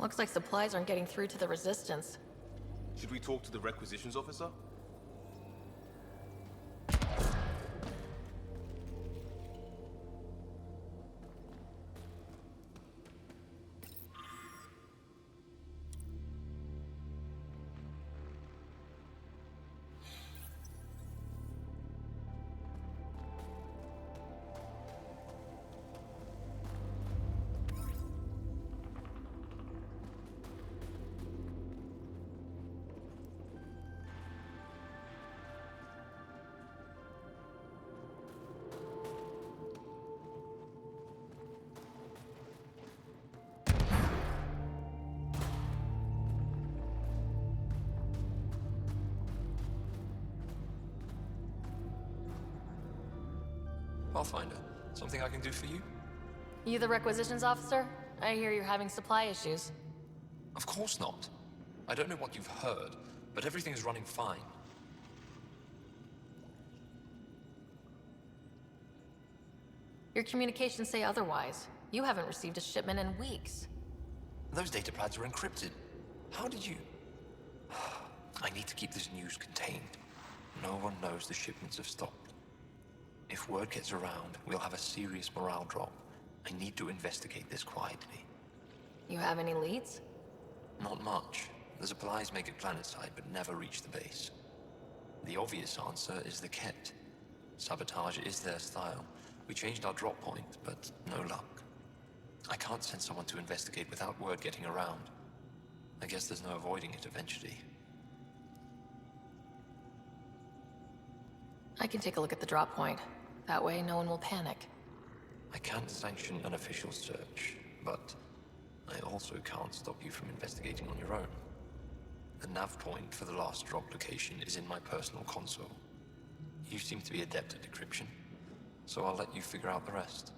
Looks like supplies aren't getting through to the Resistance. Should we talk to the requisitions officer? Pathfinder, something I can do for you? You the requisitions officer? I hear you're having supply issues. Of course not. I don't know what you've heard, but everything's running fine. Your communications say otherwise. You haven't received a shipment in weeks. Those data pads are encrypted. How did you... I need to keep this news contained. No one knows the shipments have stopped. If word gets around, we'll have a serious morale drop. I need to investigate this quietly. You have any leads? Not much. The supplies make it planetside, but never reach the base. The obvious answer is the Ket. Sabotage is their style. We changed our drop point, but no luck. I can't send someone to investigate without word getting around. I guess there's no avoiding it eventually. I can take a look at the drop point. That way, no one will panic. I can't sanction an official search, but I also can't stop you from investigating on your own. The nav point for the last drop location is in my personal console. You seem to be adept at decryption, so I'll let you figure out the rest.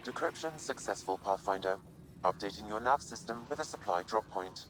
Decryption successful, Pathfinder. Updating your nav system with a supply drop point.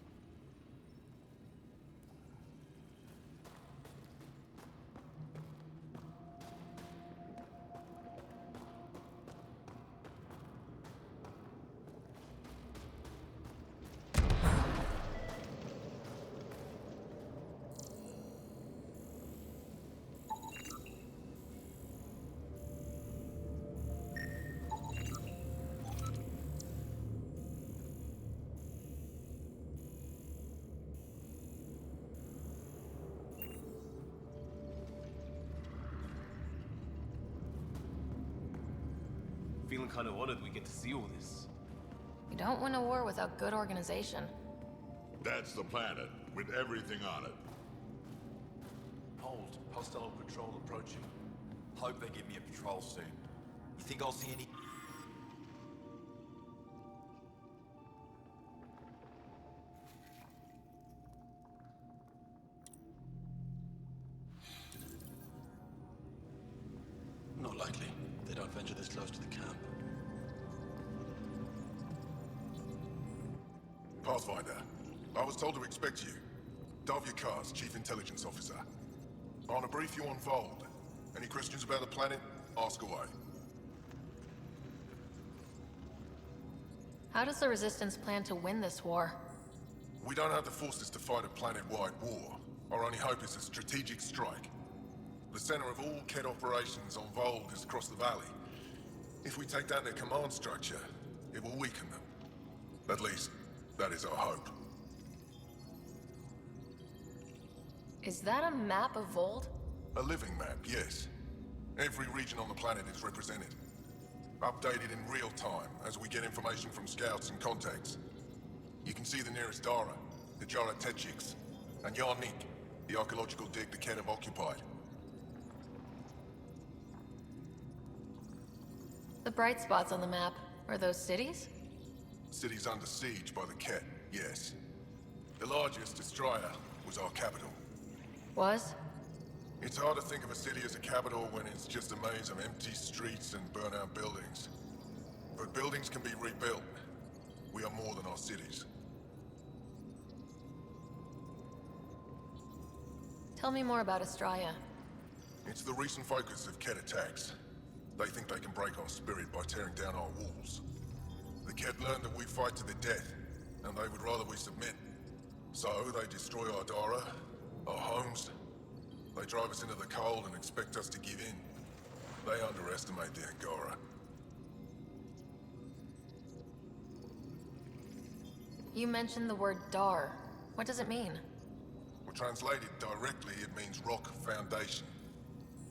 Feeling kind of honored we get to see all this. You don't win a war without good organization. That's the planet, with everything on it. Hold. Hostile patrol approaching. Hope they give me a patrol soon. You think I'll see any... Not likely. They don't venture this close to the camp. Pathfinder, I was told to expect you. Davia Kars, Chief Intelligence Officer. I want to brief you on Vold. Any questions about the planet? Ask away. How does the Resistance plan to win this war? We don't have the forces to fight a planet-wide war. Our only hope is a strategic strike. The center of all Ket operations on Vold is across the valley. If we take down their command structure, it will weaken them. At least, that is our hope. Is that a map of Vold? A living map, yes. Every region on the planet is represented. Updated in real time as we get information from scouts and contacts. You can see the nearest Dara, the Jara Techiks, and Yarnik, the archaeological dig the Ket have occupied. The bright spots on the map, are those cities? City's under siege by the Ket, yes. The largest, Estraya, was our capital. Was? It's hard to think of a city as a capital when it's just a maze of empty streets and burnt-out buildings. But buildings can be rebuilt. We are more than our cities. Tell me more about Estraya. It's the recent focus of Ket attacks. They think they can break our spirit by tearing down our walls. The Ket learned that we fight to the death, and they would rather we submit. So they destroy our Dara, our homes. They drive us into the cold and expect us to give in. They underestimate the Angara. You mentioned the word Dar. What does it mean? Well, translated directly, it means rock foundation.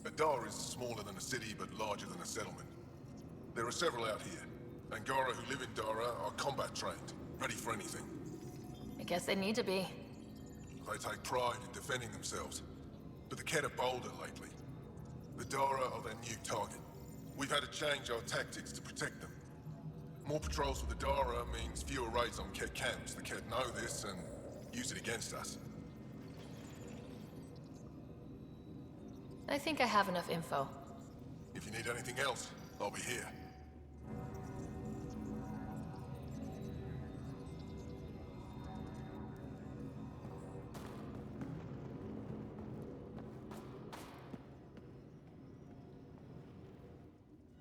A Dar is smaller than a city, but larger than a settlement. There are several out here. Angara who live in Dara are combat trained, ready for anything. I guess they need to be. They take pride in defending themselves. But the Ket are bolder lately. The Dara are their new target. We've had to change our tactics to protect them. More patrols with the Dara means fewer raids on Ket camps. The Ket know this and use it against us. I think I have enough info. If you need anything else, I'll be here.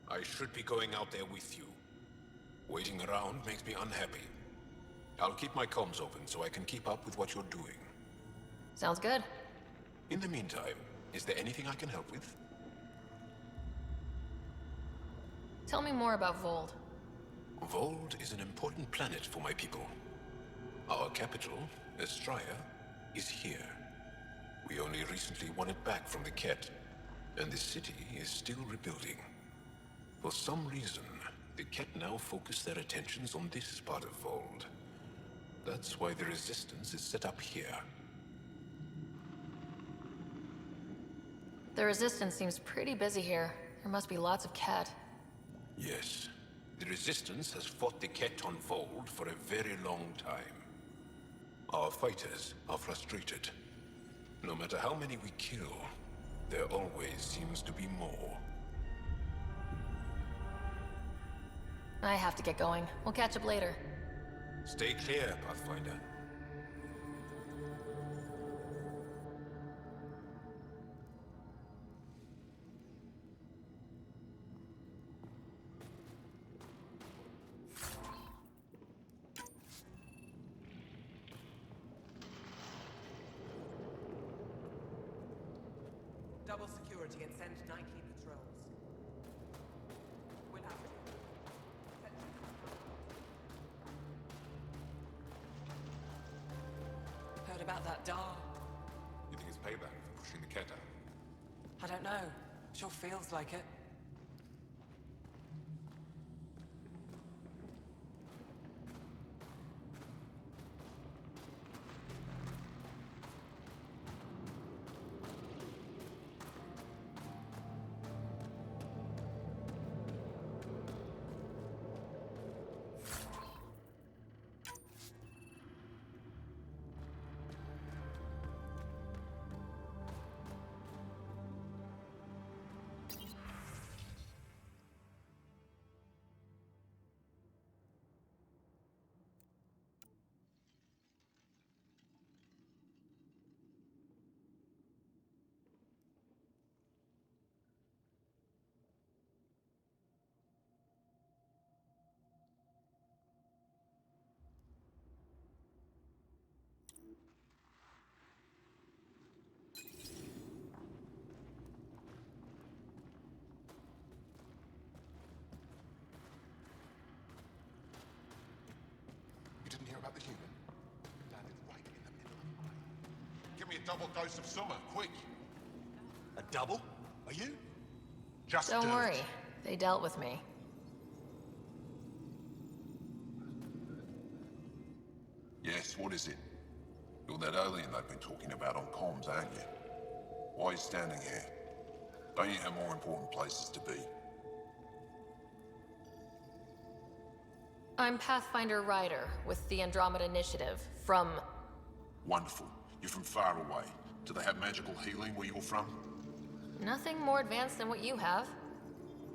I should be going out there with you. Waiting around makes me unhappy. I'll keep my comms open so I can keep up with what you're doing. Sounds good. In the meantime, is there anything I can help with? Tell me more about Vold. Vold is an important planet for my people. Our capital, Estraya, is here. We only recently won it back from the Ket, and the city is still rebuilding. For some reason, the Ket now focus their attentions on this part of Vold. That's why the Resistance is set up here. The Resistance seems pretty busy here. There must be lots of Ket. Yes. The Resistance has fought the Ket on Vold for a very long time. Our fighters are frustrated. No matter how many we kill, there always seems to be more. I have to get going. We'll catch up later. Stay clear, Pathfinder. Double security and send nightly patrols. We'll have to. Heard about that Dar? You think it's payback for pushing the Ket out? I don't know. Sure feels like it. You didn't hear about the human? Landed right in the middle of mine. Give me a double dose of summer, quick! A double? Are you? Just Don't do worry, it. they dealt with me. Yes, what is it? You're that alien they've been talking about on comms, aren't you? Why are you standing here? Don't you have more important places to be? I'm Pathfinder Ryder with the Andromeda Initiative from... Wonderful. You're from far away. Do they have magical healing where you're from? Nothing more advanced than what you have.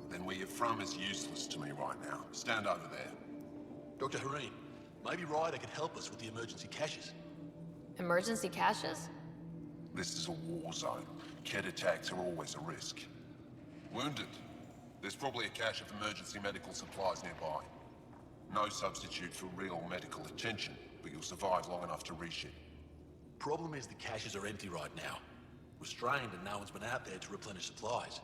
Then where you're from is useless to me right now. Stand over there. Dr. Hareen, maybe Ryder can help us with the emergency caches. Emergency caches? This is a war zone. Kett attacks are always a risk. Wounded? There's probably a cache of emergency medical supplies nearby. No substitute for real medical attention, but you'll survive long enough to reship. Problem is the caches are empty right now. We're strained and no one's been out there to replenish supplies.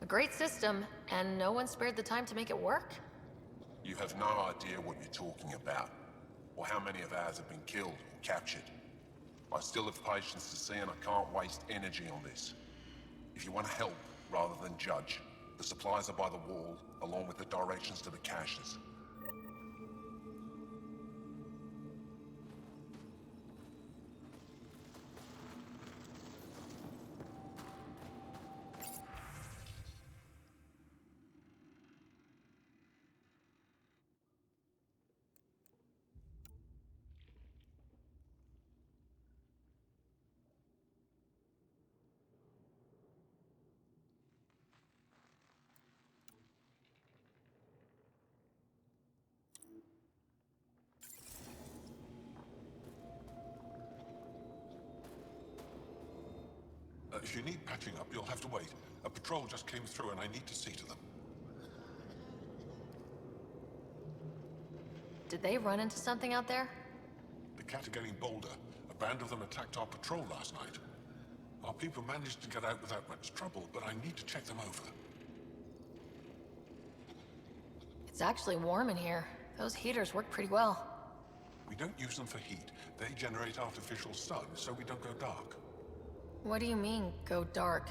A great system, and no one spared the time to make it work? You have no idea what you're talking about, or how many of ours have been killed or captured. I still have patience to see, and I can't waste energy on this. If you want to help, rather than judge, the supplies are by the wall, along with the directions to the caches. If you need patching up, you'll have to wait. A patrol just came through and I need to see to them. Did they run into something out there? The Cat are getting bolder. A band of them attacked our patrol last night. Our people managed to get out without much trouble, but I need to check them over. It's actually warm in here. Those heaters work pretty well. We don't use them for heat. They generate artificial sun, so we don't go dark. What do you mean, go dark?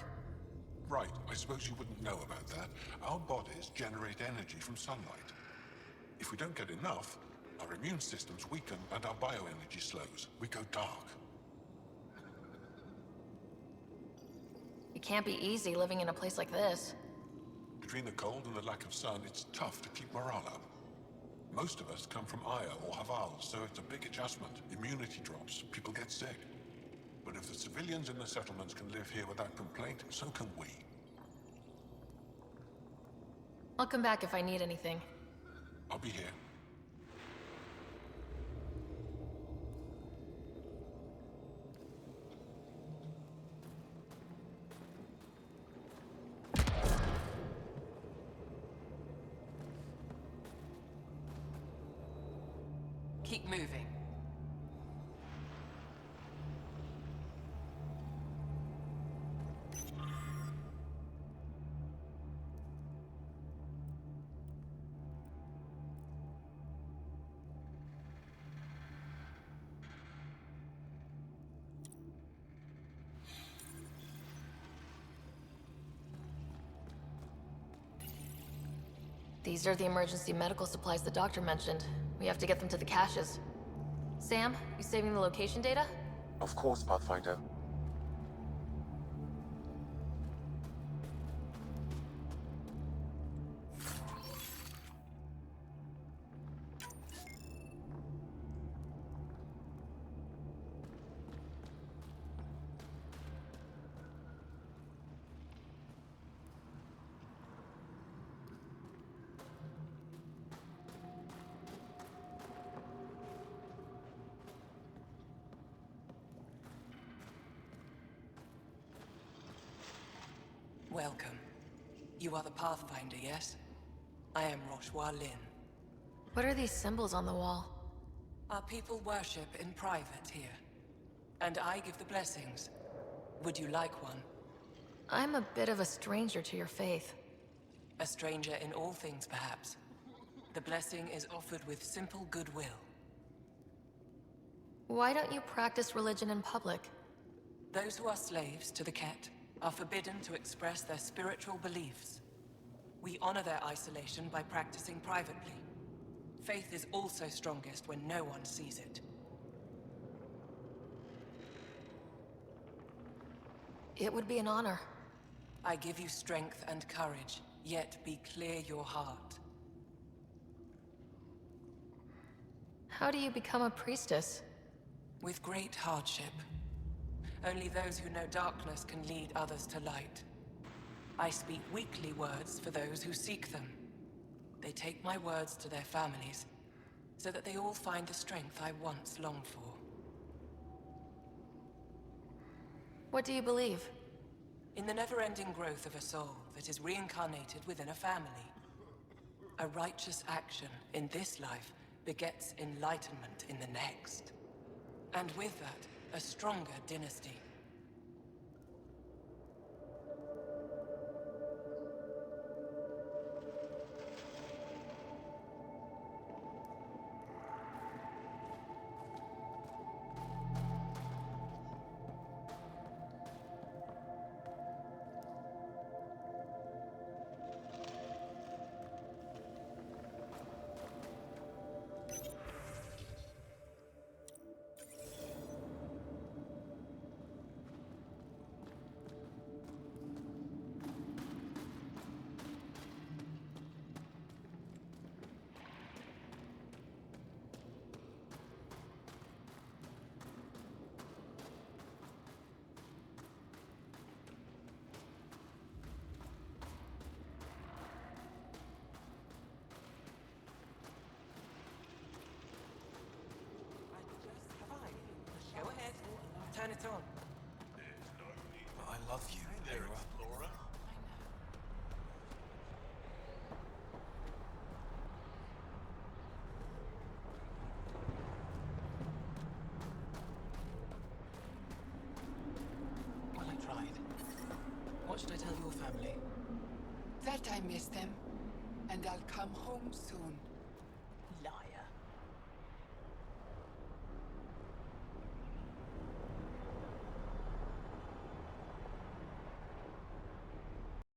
Right, I suppose you wouldn't know about that. Our bodies generate energy from sunlight. If we don't get enough, our immune systems weaken and our bioenergy slows. We go dark. It can't be easy living in a place like this. Between the cold and the lack of sun, it's tough to keep morale up. Most of us come from Aya or Haval, so it's a big adjustment. Immunity drops, people get sick. But if the civilians in the settlements can live here without complaint, so can we. I'll come back if I need anything. I'll be here. Keep moving. These are the emergency medical supplies the doctor mentioned. We have to get them to the caches. Sam, you saving the location data? Of course, Pathfinder. Welcome. You are the Pathfinder, yes? I am Roshua Lin. What are these symbols on the wall? Our people worship in private here. And I give the blessings. Would you like one? I'm a bit of a stranger to your faith. A stranger in all things, perhaps. The blessing is offered with simple goodwill. Why don't you practice religion in public? Those who are slaves to the Ket are forbidden to express their spiritual beliefs. We honor their isolation by practicing privately. Faith is also strongest when no one sees it. It would be an honor. I give you strength and courage, yet be clear your heart. How do you become a priestess? With great hardship. Only those who know darkness can lead others to light. I speak weekly words for those who seek them. They take my words to their families, so that they all find the strength I once longed for. What do you believe? In the never-ending growth of a soul that is reincarnated within a family. A righteous action in this life begets enlightenment in the next. And with that, a stronger dynasty. Go ahead. Turn it on. I love you, Hera. Well, I tried. What should I tell your family? That I miss them, and I'll come home soon.